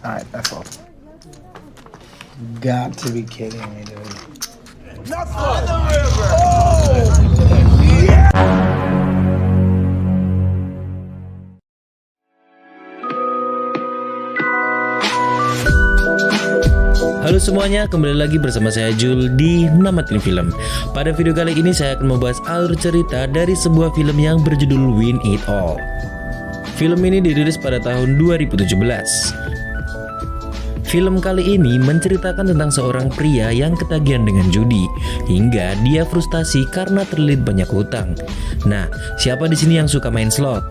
Alright, that's all. Got to be kidding me, dude. Halo semuanya, kembali lagi bersama saya Jul di Namatin Film. Pada video kali ini saya akan membahas alur cerita dari sebuah film yang berjudul Win It All. Film ini dirilis pada tahun 2017. Film kali ini menceritakan tentang seorang pria yang ketagihan dengan judi hingga dia frustasi karena terlilit banyak hutang. Nah, siapa di sini yang suka main slot?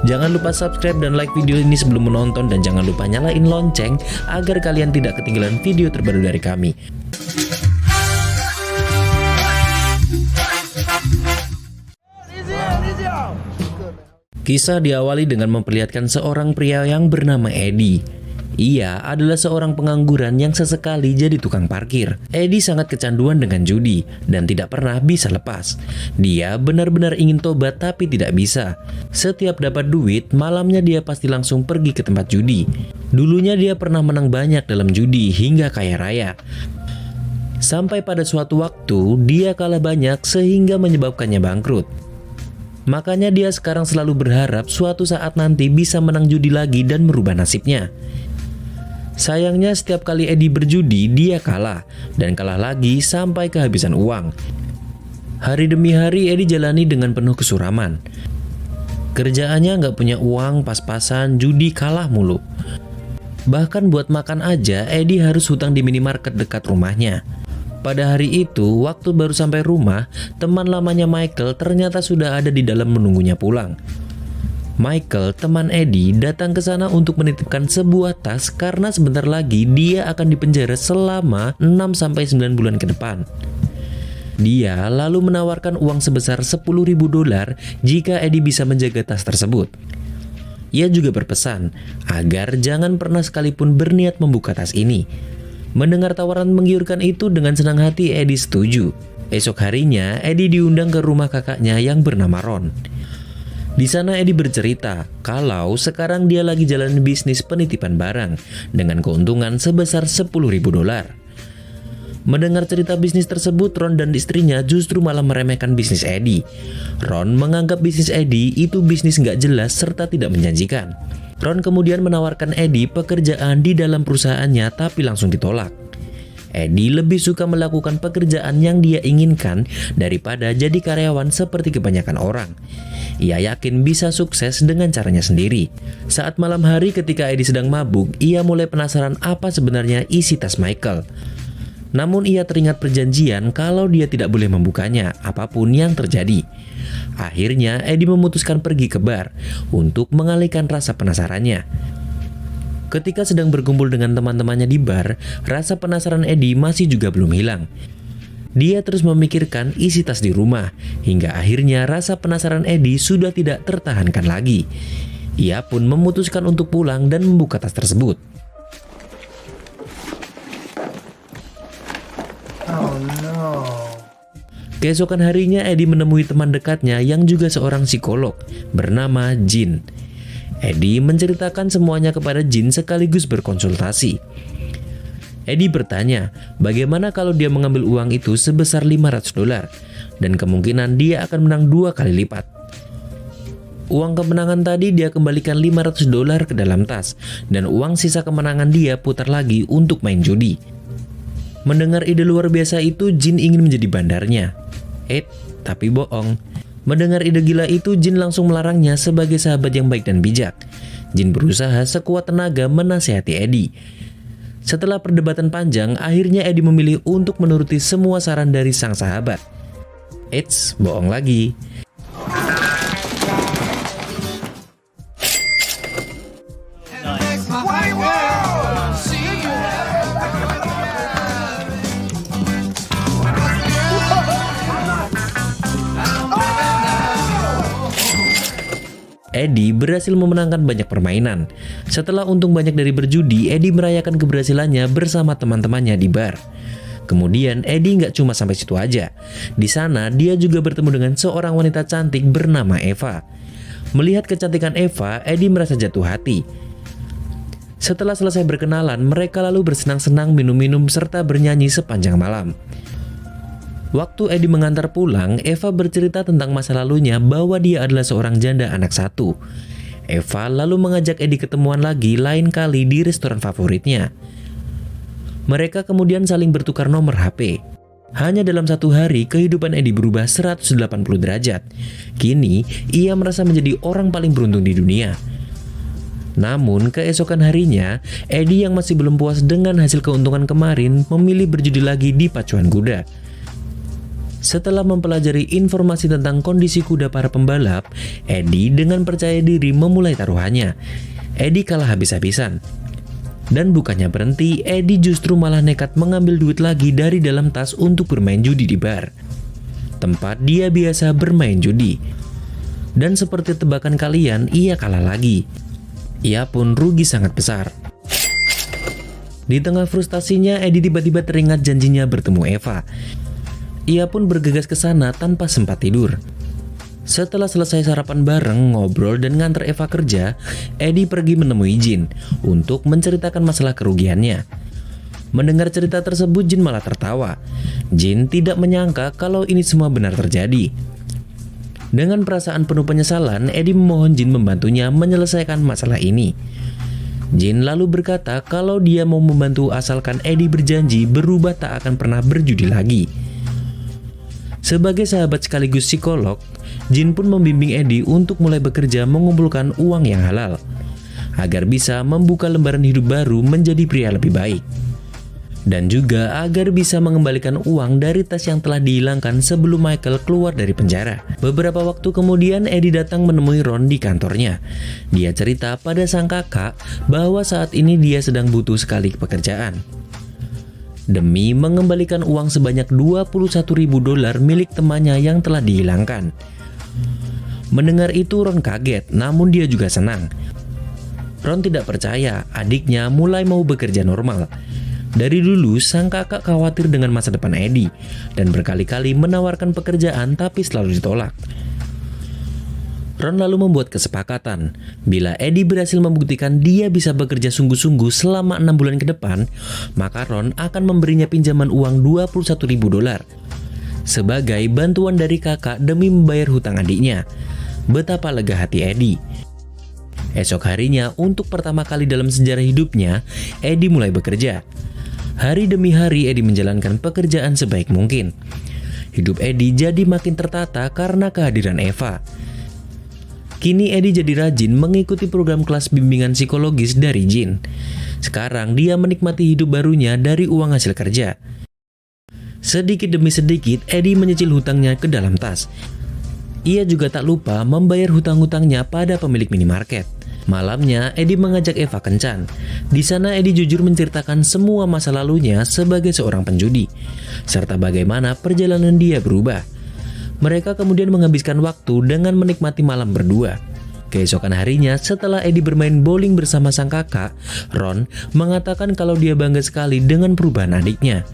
Jangan lupa subscribe dan like video ini sebelum menonton, dan jangan lupa nyalain lonceng agar kalian tidak ketinggalan video terbaru dari kami. Kisah diawali dengan memperlihatkan seorang pria yang bernama Eddie. Ia adalah seorang pengangguran yang sesekali jadi tukang parkir. Eddie sangat kecanduan dengan judi dan tidak pernah bisa lepas. Dia benar-benar ingin tobat tapi tidak bisa. Setiap dapat duit, malamnya dia pasti langsung pergi ke tempat judi. Dulunya dia pernah menang banyak dalam judi hingga kaya raya. Sampai pada suatu waktu, dia kalah banyak sehingga menyebabkannya bangkrut. Makanya dia sekarang selalu berharap suatu saat nanti bisa menang judi lagi dan merubah nasibnya. Sayangnya setiap kali Eddie berjudi, dia kalah dan kalah lagi sampai kehabisan uang. Hari demi hari Eddie jalani dengan penuh kesuraman. Kerjaannya nggak punya uang, pas-pasan, judi kalah mulu. Bahkan buat makan aja Eddie harus hutang di minimarket dekat rumahnya. Pada hari itu, waktu baru sampai rumah, teman lamanya Michael ternyata sudah ada di dalam menunggunya pulang. Michael, teman Eddie, datang ke sana untuk menitipkan sebuah tas karena sebentar lagi dia akan dipenjara selama 6-9 bulan ke depan. Dia lalu menawarkan uang sebesar $10.000 jika Eddie bisa menjaga tas tersebut. Ia juga berpesan agar jangan pernah sekalipun berniat membuka tas ini. Mendengar tawaran menggiurkan itu, dengan senang hati Eddie setuju. Esok harinya Eddie diundang ke rumah kakaknya yang bernama Ron. Di sana Eddie bercerita kalau sekarang dia lagi jalan bisnis penitipan barang dengan keuntungan sebesar $10.000. Mendengar cerita bisnis tersebut, Ron dan istrinya justru malah meremehkan bisnis Eddie. Ron menganggap bisnis Eddie itu bisnis nggak jelas serta tidak menjanjikan. Ron kemudian menawarkan Eddie pekerjaan di dalam perusahaannya tapi langsung ditolak. Eddie lebih suka melakukan pekerjaan yang dia inginkan daripada jadi karyawan seperti kebanyakan orang. Ia yakin bisa sukses dengan caranya sendiri. Saat malam hari ketika Eddie sedang mabuk, ia mulai penasaran apa sebenarnya isi tas Michael. Namun ia teringat perjanjian kalau dia tidak boleh membukanya apapun yang terjadi. Akhirnya Eddie memutuskan pergi ke bar untuk mengalihkan rasa penasarannya. Ketika sedang berkumpul dengan teman-temannya di bar, rasa penasaran Eddie masih juga belum hilang. Dia terus memikirkan isi tas di rumah, hingga akhirnya rasa penasaran Eddie sudah tidak tertahankan lagi. Ia pun memutuskan untuk pulang dan membuka tas tersebut. Oh no. Keesokan harinya Eddie menemui teman dekatnya yang juga seorang psikolog bernama Jin. Eddie menceritakan semuanya kepada Jin sekaligus berkonsultasi. Eddie bertanya bagaimana kalau dia mengambil uang itu sebesar $500 dan kemungkinan dia akan menang 2 kali lipat. Uang kemenangan tadi dia kembalikan $500 ke dalam tas dan uang sisa kemenangan dia putar lagi untuk main judi. Mendengar ide luar biasa itu, Jin ingin menjadi bandarnya. Tapi bohong. Mendengar ide gila itu, Jin langsung melarangnya sebagai sahabat yang baik dan bijak. Jin berusaha sekuat tenaga menasihati Eddie. Setelah perdebatan panjang, akhirnya Eddie memilih untuk menuruti semua saran dari sang sahabat. Bohong lagi. Eddie berhasil memenangkan banyak permainan. Setelah untung banyak dari berjudi, Eddie merayakan keberhasilannya bersama teman-temannya di bar. Kemudian Eddie nggak cuma sampai situ aja. Di sana dia juga bertemu dengan seorang wanita cantik bernama Eva. Melihat kecantikan Eva, Eddie merasa jatuh hati. Setelah selesai berkenalan, mereka lalu bersenang-senang minum-minum serta bernyanyi sepanjang malam. Waktu Eddie mengantar pulang, Eva bercerita tentang masa lalunya bahwa dia adalah seorang janda anak satu. Eva lalu mengajak Eddie ketemuan lagi lain kali di restoran favoritnya. Mereka kemudian saling bertukar nomor HP. Hanya dalam satu hari, kehidupan Eddie berubah 180 derajat. Kini, ia merasa menjadi orang paling beruntung di dunia. Namun, keesokan harinya, Eddie yang masih belum puas dengan hasil keuntungan kemarin memilih berjudi lagi di pacuan kuda. Setelah mempelajari informasi tentang kondisi kuda para pembalap, Eddie dengan percaya diri memulai taruhannya. Eddie kalah habis-habisan. Dan bukannya berhenti, Eddie justru malah nekat mengambil duit lagi dari dalam tas untuk bermain judi di bar, tempat dia biasa bermain judi. Dan seperti tebakan kalian, ia kalah lagi. Ia pun rugi sangat besar. Di tengah frustasinya, Eddie tiba-tiba teringat janjinya bertemu Eva. Ia pun bergegas ke sana tanpa sempat tidur. Setelah selesai sarapan bareng, ngobrol, dan nganter Eva kerja, Eddie pergi menemui Jin untuk menceritakan masalah kerugiannya. Mendengar cerita tersebut, Jin malah tertawa. Jin tidak menyangka kalau ini semua benar terjadi. Dengan perasaan penuh penyesalan, Eddie memohon Jin membantunya menyelesaikan masalah ini. Jin lalu berkata kalau dia mau membantu asalkan Eddie berjanji berubah tak akan pernah berjudi lagi. Sebagai sahabat sekaligus psikolog, Jin pun membimbing Eddie untuk mulai bekerja mengumpulkan uang yang halal, agar bisa membuka lembaran hidup baru menjadi pria lebih baik. Dan juga agar bisa mengembalikan uang dari tas yang telah dihilangkan sebelum Michael keluar dari penjara. Beberapa waktu kemudian, Eddie datang menemui Ron di kantornya. Dia cerita pada sang kakak bahwa saat ini dia sedang butuh sekali pekerjaan demi mengembalikan uang sebanyak $21.000 milik temannya yang telah dihilangkan. Mendengar itu, Ron kaget, namun dia juga senang. Ron tidak percaya adiknya mulai mau bekerja normal. Dari dulu, sang kakak khawatir dengan masa depan Eddie dan berkali-kali menawarkan pekerjaan tapi selalu ditolak. Ron lalu membuat kesepakatan, bila Eddie berhasil membuktikan dia bisa bekerja sungguh-sungguh selama 6 bulan ke depan, maka Ron akan memberinya pinjaman uang $21.000 sebagai bantuan dari kakak demi membayar hutang adiknya. Betapa lega hati Eddie. Esok harinya, untuk pertama kali dalam sejarah hidupnya, Eddie mulai bekerja. Hari demi hari Eddie menjalankan pekerjaan sebaik mungkin. Hidup Eddie jadi makin tertata karena kehadiran Eva. Kini Eddie jadi rajin mengikuti program kelas bimbingan psikologis dari Jin. Sekarang dia menikmati hidup barunya dari uang hasil kerja. Sedikit demi sedikit Eddie menyicil hutangnya ke dalam tas. Ia juga tak lupa membayar hutang-hutangnya pada pemilik minimarket. Malamnya Eddie mengajak Eva kencan. Di sana Eddie jujur menceritakan semua masa lalunya sebagai seorang penjudi, serta bagaimana perjalanan dia berubah. Mereka kemudian menghabiskan waktu dengan menikmati malam berdua. Keesokan harinya, setelah Eddie bermain bowling bersama sang kakak, Ron mengatakan kalau dia bangga sekali dengan perubahan adiknya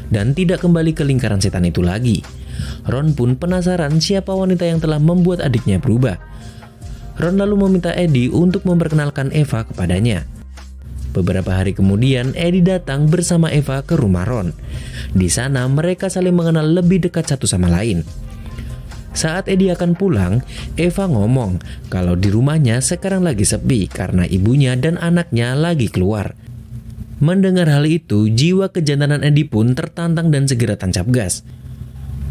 dan tidak kembali ke lingkaran setan itu lagi. Ron pun penasaran siapa wanita yang telah membuat adiknya berubah. Ron lalu meminta Eddie untuk memperkenalkan Eva kepadanya. Beberapa hari kemudian, Eddie datang bersama Eva ke rumah Ron. Di sana mereka saling mengenal lebih dekat satu sama lain. Saat Eddie akan pulang, Eva ngomong kalau di rumahnya sekarang lagi sepi karena ibunya dan anaknya lagi keluar. Mendengar hal itu, jiwa kejantanan Eddie pun tertantang dan segera tancap gas.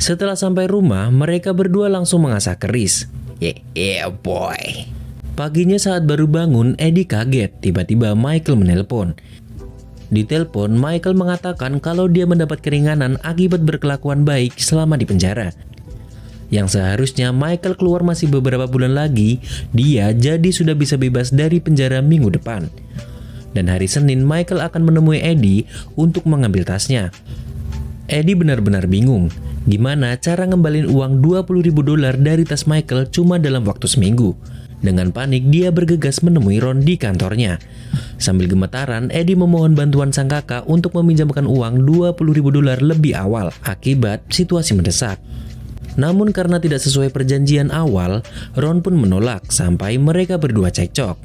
Setelah sampai rumah, mereka berdua langsung mengasah keris. Yeah boy. Paginya saat baru bangun, Eddie kaget tiba-tiba Michael menelpon. Di telepon, Michael mengatakan kalau dia mendapat keringanan akibat berkelakuan baik selama di penjara. Yang seharusnya Michael keluar masih beberapa bulan lagi, dia jadi sudah bisa bebas dari penjara minggu depan. Dan hari Senin Michael akan menemui Eddie untuk mengambil tasnya. Eddie benar-benar bingung, gimana cara ngembalin uang $20.000 dari tas Michael cuma dalam waktu seminggu. Dengan panik dia bergegas menemui Ron di kantornya. Sambil gemetaran, Eddie memohon bantuan sang kakak untuk meminjamkan uang $20.000 lebih awal akibat situasi mendesak. Namun karena tidak sesuai perjanjian awal, Ron pun menolak sampai mereka berdua cekcok.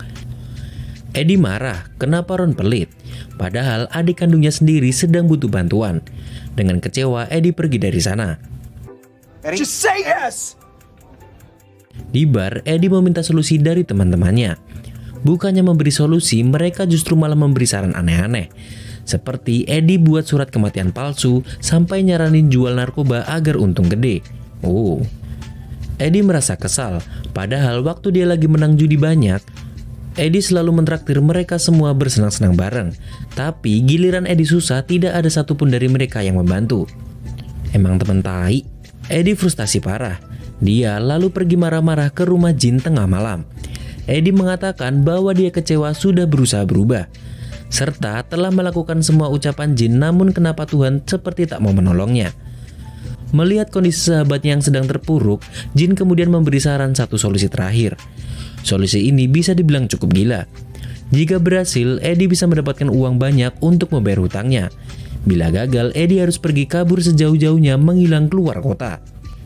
Eddie marah kenapa Ron pelit, padahal adik kandungnya sendiri sedang butuh bantuan. Dengan kecewa, Eddie pergi dari sana. Just say yes! Di bar, Eddie meminta solusi dari teman-temannya. Bukannya memberi solusi, mereka justru malah memberi saran aneh-aneh. Seperti Eddie buat surat kematian palsu sampai nyaranin jual narkoba agar untung gede. Eddie merasa kesal, padahal waktu dia lagi menang judi banyak, Eddie selalu mentraktir mereka semua bersenang-senang bareng. Tapi giliran Eddie susah, tidak ada satupun dari mereka yang membantu. Emang temen tai? Eddie frustasi parah. Dia lalu pergi marah-marah ke rumah Jin tengah malam. Eddie mengatakan bahwa dia kecewa sudah berusaha berubah, serta telah melakukan semua ucapan Jin, namun kenapa Tuhan seperti tak mau menolongnya. Melihat kondisi sahabatnya yang sedang terpuruk, Jin kemudian memberi saran satu solusi terakhir. Solusi ini bisa dibilang cukup gila. Jika berhasil, Eddie bisa mendapatkan uang banyak untuk membayar hutangnya. Bila gagal, Eddie harus pergi kabur sejauh-jauhnya menghilang keluar kota.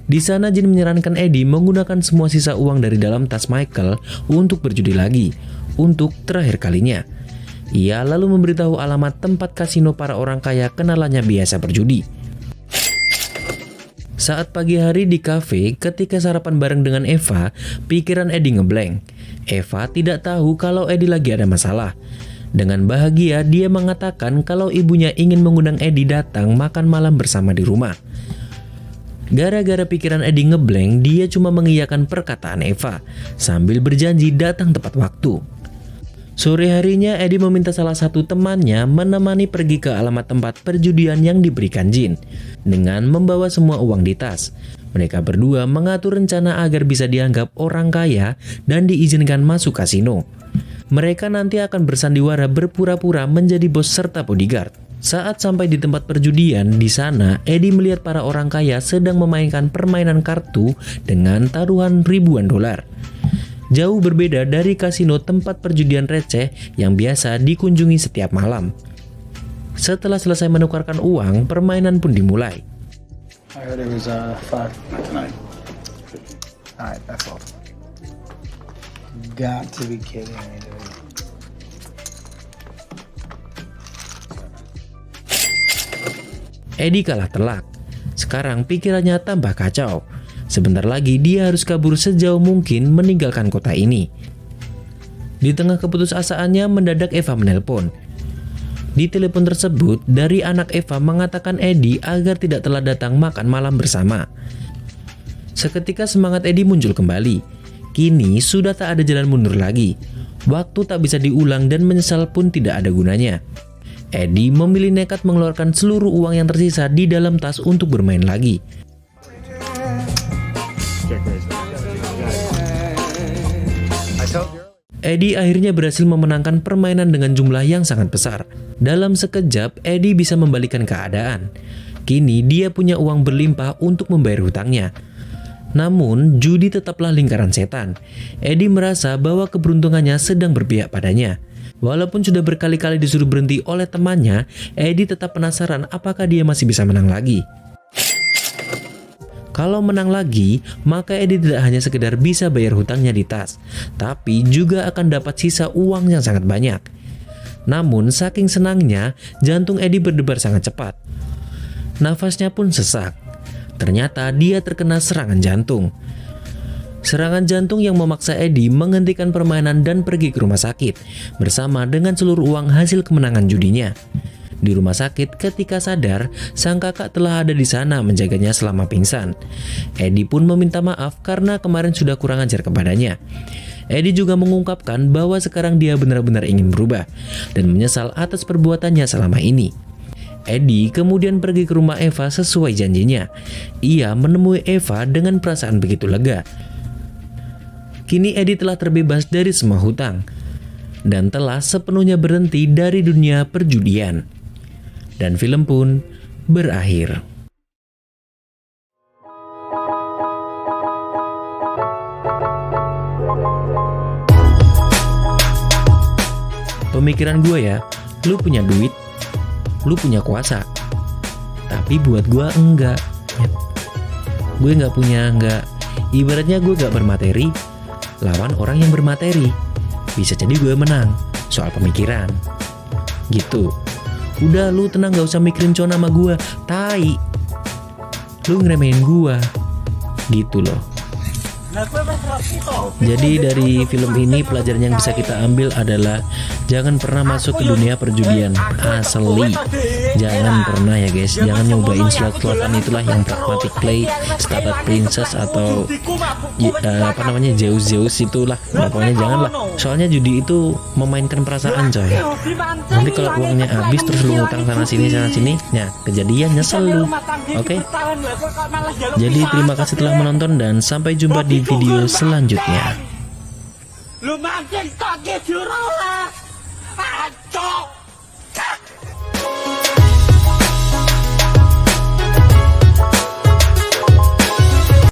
Di sana Jin menyarankan Eddie menggunakan semua sisa uang dari dalam tas Michael untuk berjudi lagi, untuk terakhir kalinya. Ia lalu memberitahu alamat tempat kasino para orang kaya kenalannya biasa berjudi. Saat pagi hari di kafe, ketika sarapan bareng dengan Eva, pikiran Eddie ngeblank. Eva tidak tahu kalau Eddie lagi ada masalah. Dengan bahagia, dia mengatakan kalau ibunya ingin mengundang Eddie datang makan malam bersama di rumah. Gara-gara pikiran Eddie ngeblank, dia cuma mengiyakan perkataan Eva, sambil berjanji datang tepat waktu. Sore harinya, Eddie meminta salah satu temannya menemani pergi ke alamat tempat perjudian yang diberikan Jin, dengan membawa semua uang di tas. Mereka berdua mengatur rencana agar bisa dianggap orang kaya dan diizinkan masuk kasino. Mereka nanti akan bersandiwara berpura-pura menjadi bos serta bodyguard. Saat sampai di tempat perjudian, di sana Eddie melihat para orang kaya sedang memainkan permainan kartu dengan taruhan ribuan dolar. Jauh berbeda dari kasino tempat perjudian receh yang biasa dikunjungi setiap malam. Setelah selesai menukarkan uang, permainan pun dimulai. I heard it was 5 tonight. Alright, that's all. Got to be kidding me, dude. Eddie kalah telak. Sekarang pikirannya tambah kacau. Sebentar lagi dia harus kabur sejauh mungkin meninggalkan kota ini. Di tengah keputusasaannya, mendadak Eva menelpon. Di telepon tersebut, dari anak Eva mengatakan Eddie agar tidak telat datang makan malam bersama. Seketika semangat Eddie muncul kembali. Kini sudah tak ada jalan mundur lagi. Waktu tak bisa diulang dan menyesal pun tidak ada gunanya. Eddie memilih nekat mengeluarkan seluruh uang yang tersisa di dalam tas untuk bermain lagi. Eddie akhirnya berhasil memenangkan permainan dengan jumlah yang sangat besar. Dalam sekejap, Eddie bisa membalikan keadaan. Kini dia punya uang berlimpah untuk membayar hutangnya. Namun, judi tetaplah lingkaran setan. Eddie merasa bahwa keberuntungannya sedang berpihak padanya. Walaupun sudah berkali-kali disuruh berhenti oleh temannya, Eddie tetap penasaran apakah dia masih bisa menang lagi. Kalau menang lagi, maka Eddie tidak hanya sekedar bisa bayar hutangnya di tas, tapi juga akan dapat sisa uang yang sangat banyak. Namun, saking senangnya, jantung Eddie berdebar sangat cepat. Nafasnya pun sesak. Ternyata dia terkena serangan jantung. Serangan jantung yang memaksa Eddie menghentikan permainan dan pergi ke rumah sakit bersama dengan seluruh uang hasil kemenangan judinya. Di rumah sakit, ketika sadar, sang kakak telah ada di sana menjaganya selama pingsan. Eddie pun meminta maaf karena kemarin sudah kurang ajar kepadanya. Eddie juga mengungkapkan bahwa sekarang dia benar-benar ingin berubah dan menyesal atas perbuatannya selama ini. Eddie kemudian pergi ke rumah Eva sesuai janjinya. Ia menemui Eva dengan perasaan begitu lega. Kini Eddie telah terbebas dari semua hutang dan telah sepenuhnya berhenti dari dunia perjudian. Dan film pun berakhir. Pemikiran gue ya, lu punya duit, lu punya kuasa, tapi buat gue enggak. Gue nggak punya, enggak. Ibaratnya gue gak bermateri, lawan orang yang bermateri. Bisa jadi gue menang. soal pemikiran. Gitu. Udah lu tenang, gak usah mikirin cowok nama gua. Tai. Lu ngeremehin gua. Gitu loh. Jadi dari film ini pelajaran yang bisa kita ambil adalah jangan pernah masuk ke dunia perjudian. Asli. Jangan pernah ya guys. Jangan nyobain slot-slotan itulah yang pragmatic play, status princess atau Zeus itulah. Nah, pokoknya janganlah. Soalnya judi itu memainkan perasaan coy. Nanti kalau uangnya habis terus lu ngutang sana sini, nah kejadian nyesel lu. Oke? Jadi terima kasih telah menonton dan sampai jumpa di video selanjutnya. Lu makin kaget jurang lah.